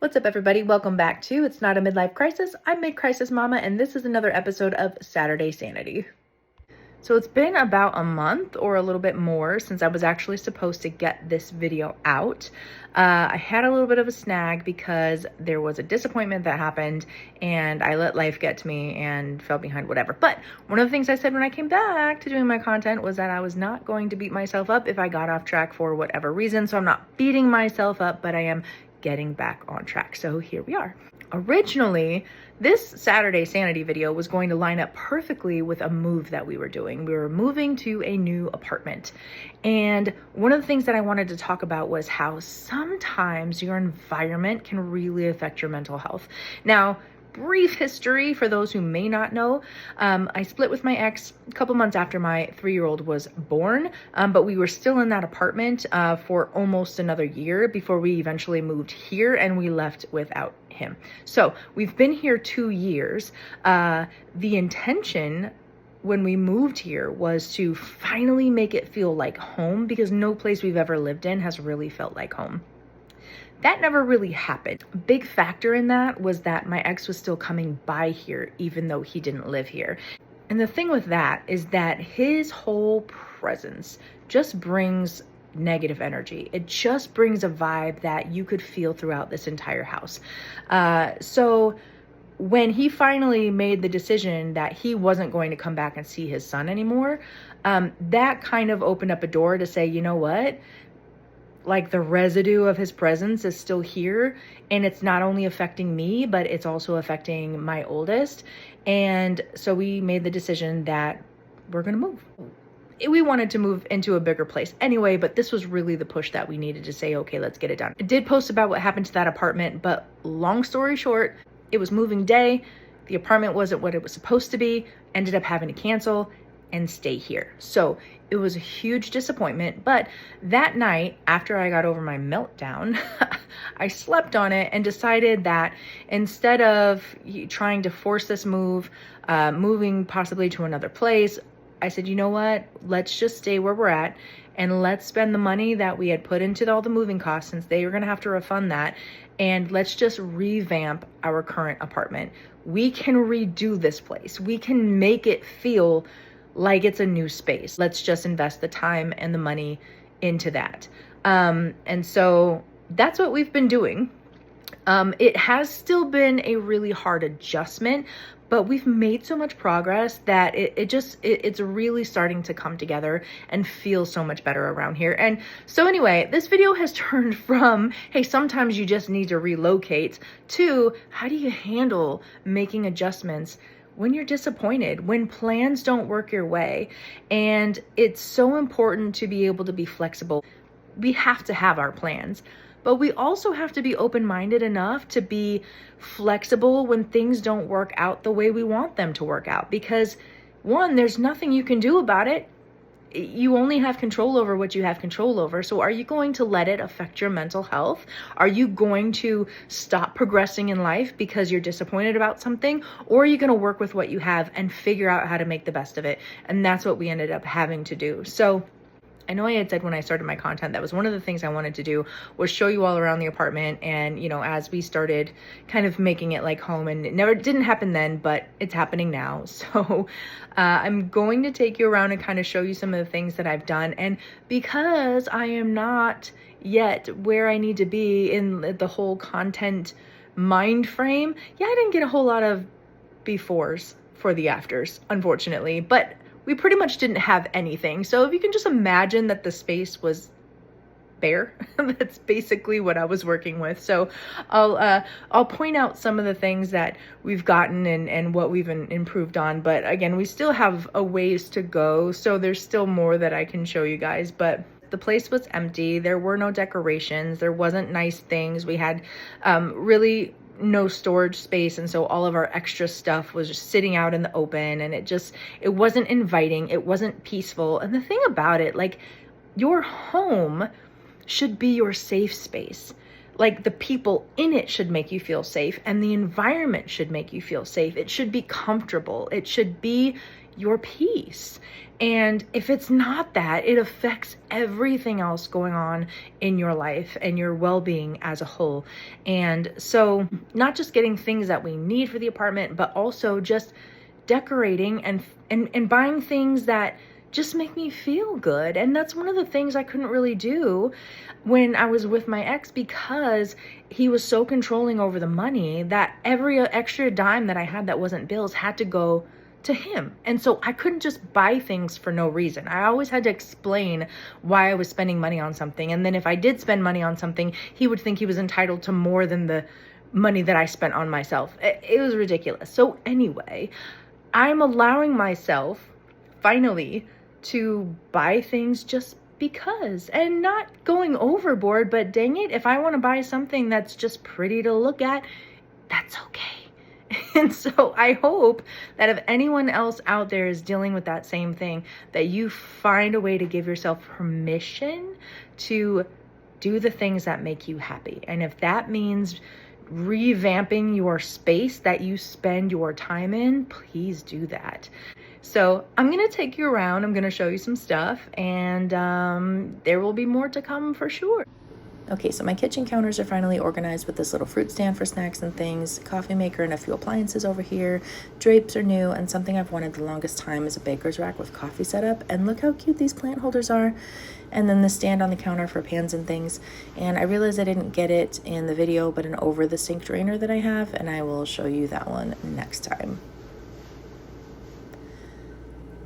What's up, everybody? Welcome back to It's Not a Midlife Crisis. I'm Mid-Crisis Mama, and this is another episode of Saturday Sanity. So it's been about a month or a little bit more since I was actually supposed to get this video out. I had a little bit of a snag because there was a disappointment that happened and I let life get to me and fell behind, whatever. But one of the things I said when I came back to doing my content was that I was not going to beat myself up if I got off track for whatever reason. So I'm not beating myself up, but I am getting back on track. So here we are. Originally, this Saturday Sanity video was going to line up perfectly with a move that we were doing. We were moving to a new apartment. And one of the things that I wanted to talk about was how sometimes your environment can really affect your mental health. Now, brief history for those who may not know, I split with my ex a couple months after my 3-year-old was born, but we were still in that apartment for almost another year before we eventually moved here, and we left without him. So we've been here 2 years. The intention when we moved here was to finally make it feel like home, because no place we've ever lived in has really felt like home. That never really happened. A big factor in that was that my ex was still coming by here, even though he didn't live here. And the thing with that is that his whole presence just brings negative energy. It just brings a vibe that you could feel throughout this entire house. So when he finally made the decision that he wasn't going to come back and see his son anymore, that kind of opened up a door to say, you know what? Like, the residue of his presence is still here, and it's not only affecting me, but it's also affecting my oldest. And so we made the decision that we're going to move. We wanted to move into a bigger place anyway, but this was really the push that we needed to say, okay, let's get it done. I did post about what happened to that apartment, but long story short, it was moving day. The apartment wasn't what it was supposed to be, ended up having to cancel and stay here. So it was a huge disappointment, but that night, after I got over my meltdown, I slept on it and decided that instead of trying to force this move, moving possibly to another place, I said, you know what, let's just stay where we're at and let's spend the money that we had put into all the moving costs, since they were gonna have to refund that, and let's just revamp our current apartment. We can redo this place. We can make it feel like it's a new space. Let's just invest the time and the money into that. And so that's what we've been doing. It has still been a really hard adjustment, but we've made so much progress that it's really starting to come together and feel so much better around here. And so anyway, this video has turned from, hey, sometimes you just need to relocate, to how do you handle making adjustments when you're disappointed, when plans don't work your way. And it's so important to be able to be flexible. We have to have our plans, but we also have to be open-minded enough to be flexible when things don't work out the way we want them to work out. Because one, there's nothing you can do about it. You only have control over what you have control over. So are you going to let it affect your mental health? Are you going to stop progressing in life because you're disappointed about something? Or are you going to work with what you have and figure out how to make the best of it? And that's what we ended up having to do. So I know I had said when I started my content, that was one of the things I wanted to do, was show you all around the apartment. And, you know, as we started kind of making it like home, and it didn't happen then, but it's happening now. So I'm going to take you around and kind of show you some of the things that I've done. And because I am not yet where I need to be in the whole content mind frame, yeah, I didn't get a whole lot of befores for the afters, unfortunately, but we pretty much didn't have anything. So if you can just imagine that the space was bare, that's basically what I was working with. So I'll point out some of the things that we've gotten and what we've improved on. But again, we still have a ways to go. So there's still more that I can show you guys. But the place was empty. There were no decorations. There wasn't nice things. We had really no storage space, and so all of our extra stuff was just sitting out in the open, and it wasn't inviting, it wasn't peaceful. And the thing about it, like, your home should be your safe space. Like, the people in it should make you feel safe, and the environment should make you feel safe. It should be comfortable. It should be your peace. And if it's not that, it affects everything else going on in your life and your well-being as a whole. And so not just getting things that we need for the apartment, but also just decorating and buying things that just make me feel good. And that's one of the things I couldn't really do when I was with my ex, because he was so controlling over the money that every extra dime that I had that wasn't bills had to go to him. And so I couldn't just buy things for no reason. I always had to explain why I was spending money on something. And then if I did spend money on something, he would think he was entitled to more than the money that I spent on myself. It was ridiculous. So anyway, I'm allowing myself finally to buy things just because, and not going overboard, but dang it, if I want to buy something that's just pretty to look at, that's okay. And so I hope that if anyone else out there is dealing with that same thing, that you find a way to give yourself permission to do the things that make you happy. And if that means revamping your space that you spend your time in, please do that. So I'm going to take you around. I'm going to show you some stuff, and there will be more to come for sure. Okay, so my kitchen counters are finally organized with this little fruit stand for snacks and things, coffee maker and a few appliances over here. Drapes are new, and something I've wanted the longest time is a baker's rack with coffee set up. And look how cute these plant holders are. And then the stand on the counter for pans and things. And I realized I didn't get it in the video, but an over the sink drainer that I have, and I will show you that one next time.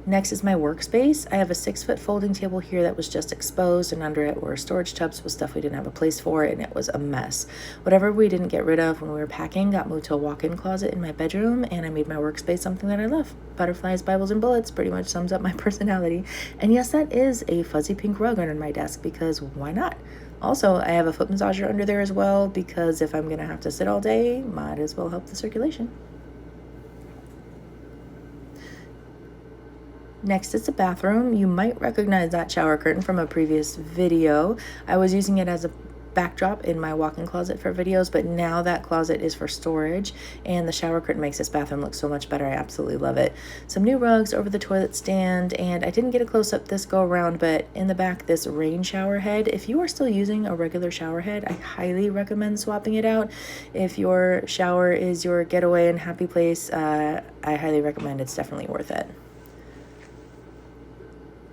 Next is my workspace. I have a 6-foot folding table here that was just exposed, and under it were storage tubs with stuff we didn't have a place for, and it was a mess. Whatever we didn't get rid of when we were packing got moved to a walk-in closet in my bedroom, and I made my workspace something that I love. Butterflies, Bibles, and bullets pretty much sums up my personality. And yes, that is a fuzzy pink rug under my desk, because why not? Also, I have a foot massager under there as well, because if I'm gonna have to sit all day, might as well help the circulation. Next is the bathroom. You might recognize that shower curtain from a previous video. I was using it as a backdrop in my walk-in closet for videos, but now that closet is for storage, and the shower curtain makes this bathroom look so much better. I absolutely love it. Some new rugs over the toilet stand, and I didn't get a close-up this go around, but in the back, this rain shower head. If you are still using a regular shower head, I highly recommend swapping it out. If your shower is your getaway and happy place, I highly recommend. It's definitely worth it.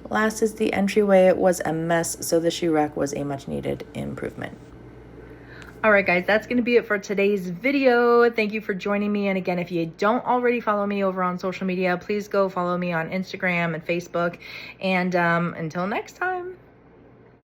Last is the entryway. It was a mess, so the shoe rack was a much needed improvement. All right, guys, that's going to be it for today's video. Thank you for joining me. And again, if you don't already follow me over on social media, please go follow me on Instagram and Facebook. And until next time.